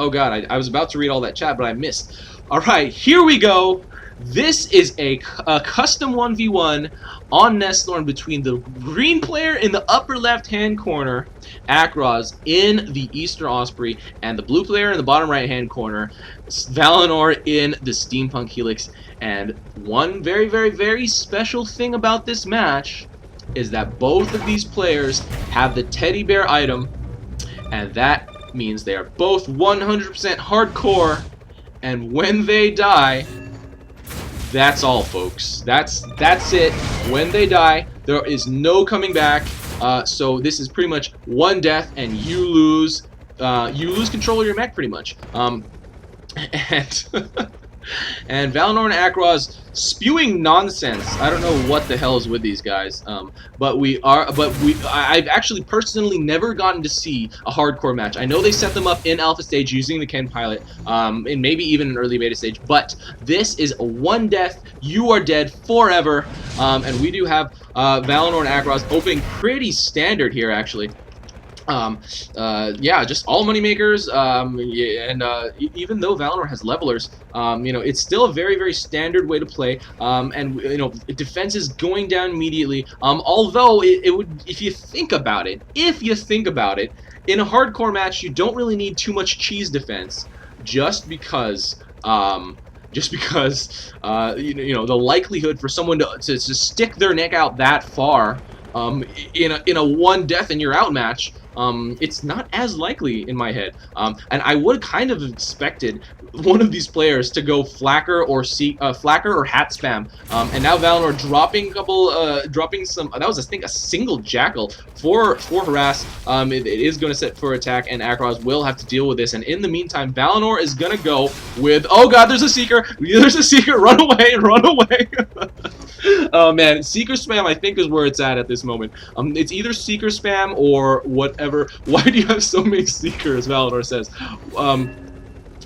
Oh god, I was about to read all that chat, but I missed. Alright, here we go. This is a custom 1v1 on Nesthorn between the green player in the upper left-hand corner, Akroz, in the Eastern Osprey, and the blue player in the bottom right-hand corner, Valinor, in the Steampunk Helix. And one very, very, very special thing about this match is that both of these players have the teddy bear item, and that means they are both 100% hardcore, and when they die, that's all, folks. That's it. When they die, there is no coming back. So this is pretty much one death, and you lose control of your mech, pretty much. And Valinor and Akroz spewing nonsense. I don't know what the hell is with these guys. I've actually personally never gotten to see a hardcore match. I know they set them up in alpha stage using the Ken pilot, and maybe even an early beta stage, but this is a one death, you are dead forever. And we do have Valinor and Akroz opening pretty standard here, actually. Yeah, just all money makers, even though Valinor has levelers, it's still a very, very standard way to play, and defense is going down immediately, although it would, if you think about it, in a hardcore match, you don't really need too much cheese defense, just because the likelihood for someone to stick their neck out that far, in a one death and you're out match, it's not as likely in my head, and I would kind of expected one of these players to go flacker or hat spam, and now Valinor dropping a couple, dropping some. That was I think a single jackal for harass. It is going to set for attack, and Akroz will have to deal with this. And in the meantime, Valinor is going to go with, oh god, there's a seeker, run away, run away. Oh man, seeker spam I think is where it's at this moment. It's either seeker spam or whatever. Why do you have so many seekers? Valinor says.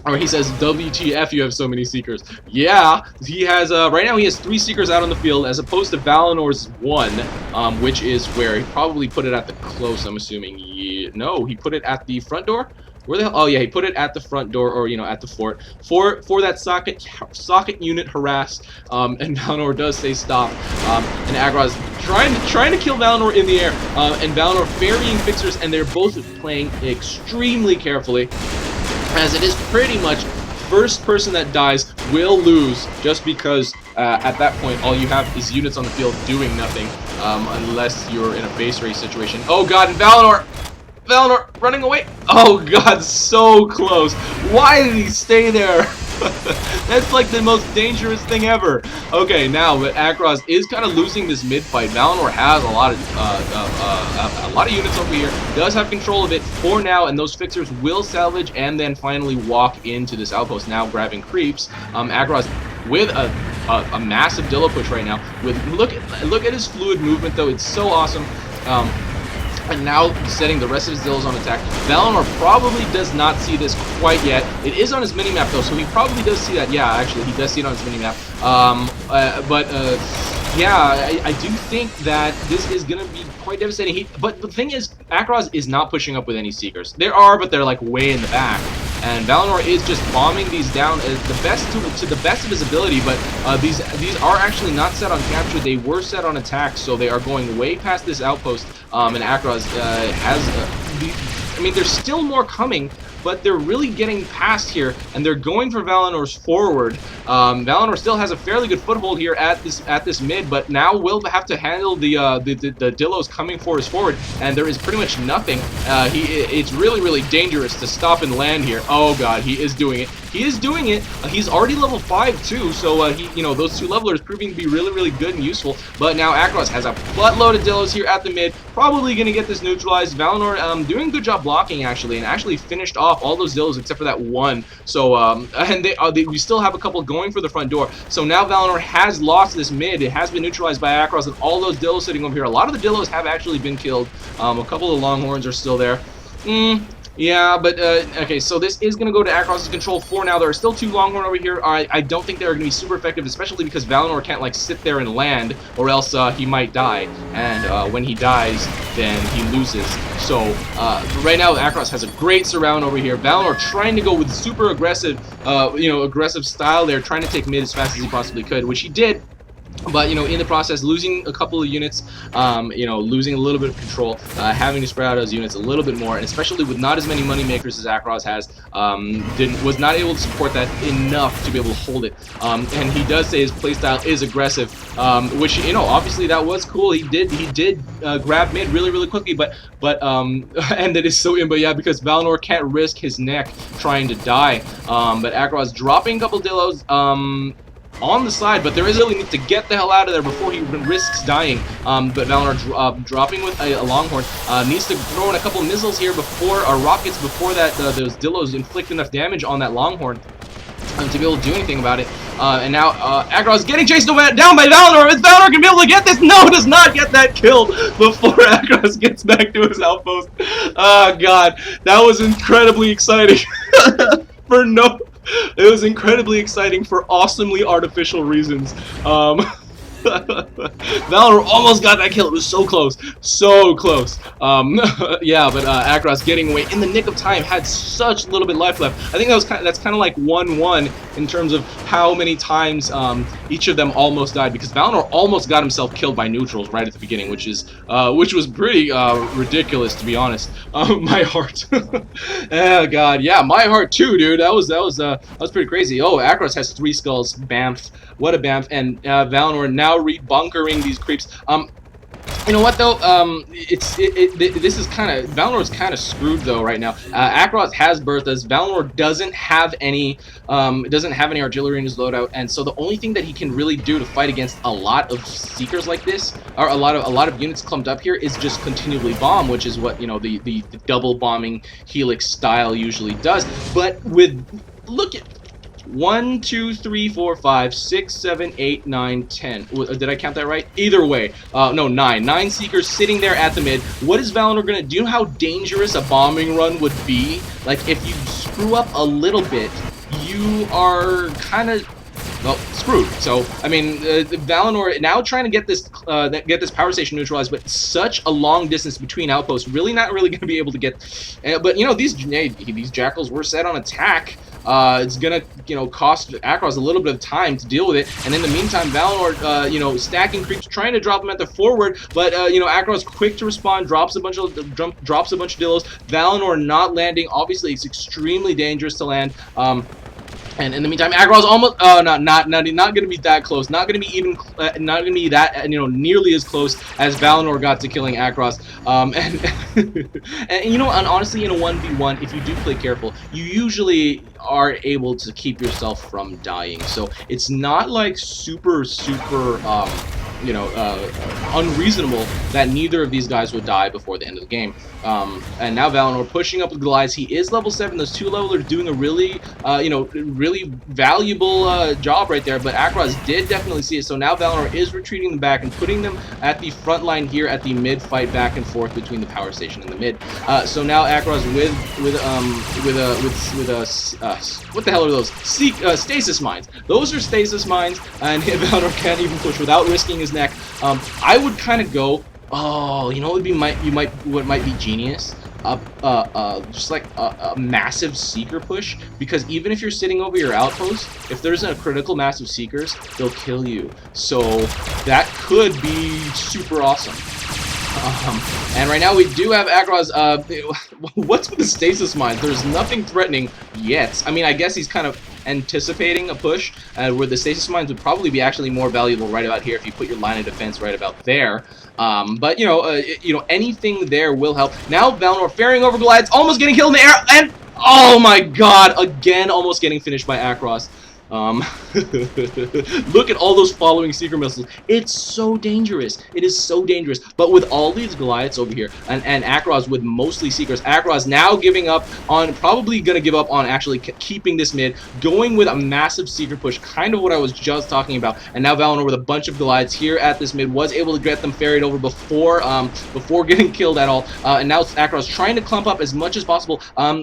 Or he says, WTF, you have so many seekers. Yeah, he has, right now he has 3 seekers out on the field, as opposed to Valinor's 1, which is where he probably put it at the close, I'm assuming. Yeah, no, he put it at the front door? Where the hell? Oh yeah, he put it at the front door, or at the fort for that socket unit harass. And Valinor does say stop. And Akroz trying to kill Valinor in the air. And Valinor ferrying fixers, and they're both playing extremely carefully, as it is pretty much first person that dies will lose, just because at that point all you have is units on the field doing nothing, unless you're in a base race situation. Oh god, and Valinor running away. Oh god, so close. Why did he stay there? That's like the most dangerous thing ever. Okay, now but Akroz is kind of losing this mid fight. Valinor has a lot of units over here. Does have control of it for now, and those fixers will salvage and then finally walk into this outpost. Now grabbing creeps. Akroz with a massive Dillo push right now. With look at his fluid movement though. It's so awesome. And now setting the rest of his Dillos on attack. Valinor probably does not see this quite yet. It is on his minimap though, so he probably does see that. Yeah, actually, he does see it on his minimap. Yeah, I do think that this is going to be quite devastating. But the thing is, Akroz is not pushing up with any Seekers. There are, but they're like way in the back. And Valinor is just bombing these down to the best of his ability, but these are actually not set on capture. They were set on attack, so they are going way past this outpost. And Akroz has, I mean, there's still more coming, but they're really getting past here, and they're going for Valinor's forward. Valinor still has a fairly good foothold here at this mid, but now will have to handle the Dillos coming for his forward, and there is pretty much nothing. It's really dangerous to stop and land here. Oh god, he is doing it. He is doing it. He's already level 5 too, so those 2 levelers proving to be really good and useful. But now Akroz has a buttload of Dillos here at the mid, probably gonna get this neutralized. Valinor doing a good job blocking actually, and actually finished off all those Dillos except for that one. So and we still have a couple going for the front door. So now Valinor has lost this mid. It has been neutralized by Akroz, and all those Dillos sitting over here. A lot of the Dillos have actually been killed. A couple of Longhorns are still there. Yeah, but, okay, so this is going to go to Akroz's control for now. There are still 2 Longhorn over here. I don't think they're going to be super effective, especially because Valinor can't, like, sit there and land, or else he might die. And when he dies, then he loses. So right now, Akroz has a great surround over here. Valinor trying to go with super aggressive, aggressive style there, trying to take mid as fast as he possibly could, which he did. But, in the process, losing a couple of units, losing a little bit of control, having to spread out his units a little bit more, and especially with not as many money makers as Akroz has, was not able to support that enough to be able to hold it. And he does say his playstyle is aggressive, which, obviously that was cool. He did grab mid really, really quickly, but and that is so imba, yeah, because Valinor can't risk his neck trying to die. But Akroz dropping a couple Dillos, on the side, but there is really need to get the hell out of there before he risks dying. But Valinor dropping with a Longhorn, needs to throw in a couple missiles here before, or rockets before that those Dillos inflict enough damage on that Longhorn to be able to do anything about it. And now Akroz is getting chased down by Valinor. Is Valinor gonna be able to get this? No, does not get that kill before Akroz gets back to his outpost. Oh god, that was incredibly exciting. It was incredibly exciting for awesomely artificial reasons. Valinor almost got that kill. It was so close. So close. Yeah, but Akroz getting away in the nick of time, had such little bit life left. I think that's kind of like 1-1 in terms of how many times each of them almost died, because Valinor almost got himself killed by neutrals right at the beginning, which was pretty ridiculous, to be honest. My heart. Oh god, yeah, my heart too, dude. That was pretty crazy. Oh, Akroz has 3 skulls. Bamf. What a bamf. And Valinor now rebunkering these creeps. You know what though? This is kind of, Valinor is kind of screwed though right now. Akroz has Berthas. Valinor doesn't have any artillery in his loadout, and so the only thing that he can really do to fight against a lot of seekers like this, or a lot of units clumped up here, is just continually bomb, which is what the double bombing Helix style usually does. But look at 1, 2, 3, 4, 5, 6, 7, 8, 9, 10. Did I count that right? Either way. No, 9. 9 Seekers sitting there at the mid. What is Valinor going to do? Do you know how dangerous a bombing run would be? Like, if you screw up a little bit, you are kind of, well, screwed. So, I mean, Valinor now trying to get this power station neutralized, but such a long distance between outposts, not really going to be able to get. But these jackals were set on attack. It's gonna, cost Akroz a little bit of time to deal with it, and in the meantime, Valinor, stacking creeps, trying to drop them at the forward, but Akroz quick to respond, drops a bunch of Dillos. Valinor not landing. Obviously, it's extremely dangerous to land. And in the meantime, Akroz almost not going to be that close. Not going to be even not going to be that nearly as close as Valinor got to killing Akroz. And honestly, in a 1v1, if you do play careful, you usually are able to keep yourself from dying. So it's not like super unreasonable that neither of these guys would die before the end of the game. And now Valinor pushing up with Goliaths. He is level 7. Those 2 levelers doing a really, really valuable job right there. But Akroz did definitely see it. So now Valinor is retreating them back and putting them at the front line here at the mid fight, back and forth between the power station and the mid. So now Akroz what the hell are those? Stasis mines. Those are stasis mines, and Valinor can't even push without risking his neck. I would kind of go. Oh, what might be genius? Just like a massive seeker push, because even if you're sitting over your outpost, if there's a critical mass of seekers, they'll kill you. So that could be super awesome. And right now we do have Akroz. What's with the stasis mines? There's nothing threatening yet. I mean, I guess he's kind of anticipating a push, where the stasis mines would probably be actually more valuable right about here if you put your line of defense right about there. But anything there will help. Now Valinor ferrying over Goliaths, almost getting killed in the air, and oh my god, again almost getting finished by Akroz. Look at all those following seeker missiles. It's so dangerous. It is so dangerous. But with all these Goliaths over here, and Akroz with mostly seekers, Akroz now giving up on, probably going to give up on actually keeping this mid, going with a massive seeker push, kind of what I was just talking about. And now Valinor with a bunch of Goliaths here at this mid was able to get them ferried over before getting killed at all. And now Akroz trying to clump up as much as possible.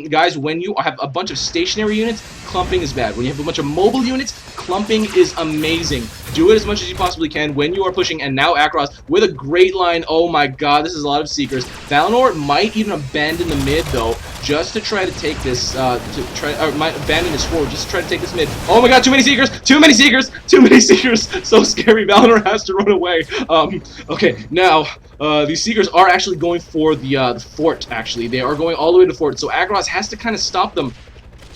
Guys, when you have a bunch of stationary units, clumping is bad. When you have a bunch of mobile mobile units, clumping is amazing. Do it as much as you possibly can when you are pushing. And now Akroz with a great line. Oh my god, this is a lot of Seekers. Valinor might even abandon the mid though, just to try to take this, might abandon his forward just to try to take this mid. Oh my god, too many Seekers! Too many Seekers! Too many Seekers! So scary, Valinor has to run away. Okay, now, these Seekers are actually going for the fort, actually. They are going all the way to the fort, so Akroz has to kind of stop them.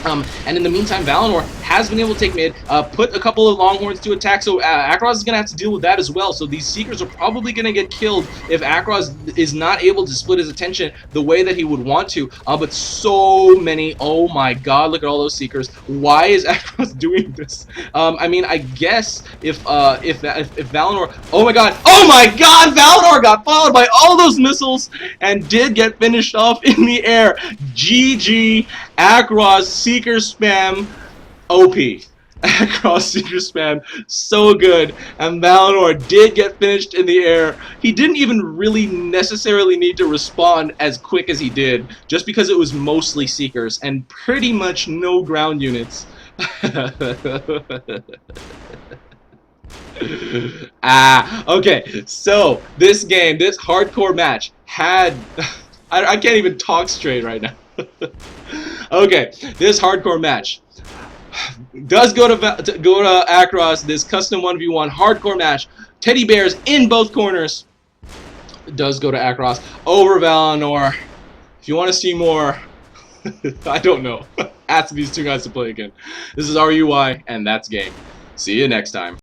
And in the meantime, Valinor has been able to take mid, put a couple of Longhorns to attack, so Akroz is going to have to deal with that as well. So these Seekers are probably going to get killed if Akroz is not able to split his attention the way that he would want to. But so many, oh my god, look at all those Seekers. Why is Akroz doing this? I mean, I guess if Valinor, oh my god, Valinor got followed by all those missiles and did get finished off in the air. GG, Akroz, Seeker spam, OP. Akroz Seeker spam, so good. And Valinor did get finished in the air. He didn't even really necessarily need to respond as quick as he did, just because it was mostly Seekers and pretty much no ground units. Okay, so this game, this hardcore match had... I can't even talk straight right now. Okay, this hardcore match does go to Akroz. This custom 1v1 hardcore match, teddy bears in both corners, does go to Akroz over Valinor. If you want to see more, I don't know. Ask these two guys to play again. This is RUI, and that's game. See you next time.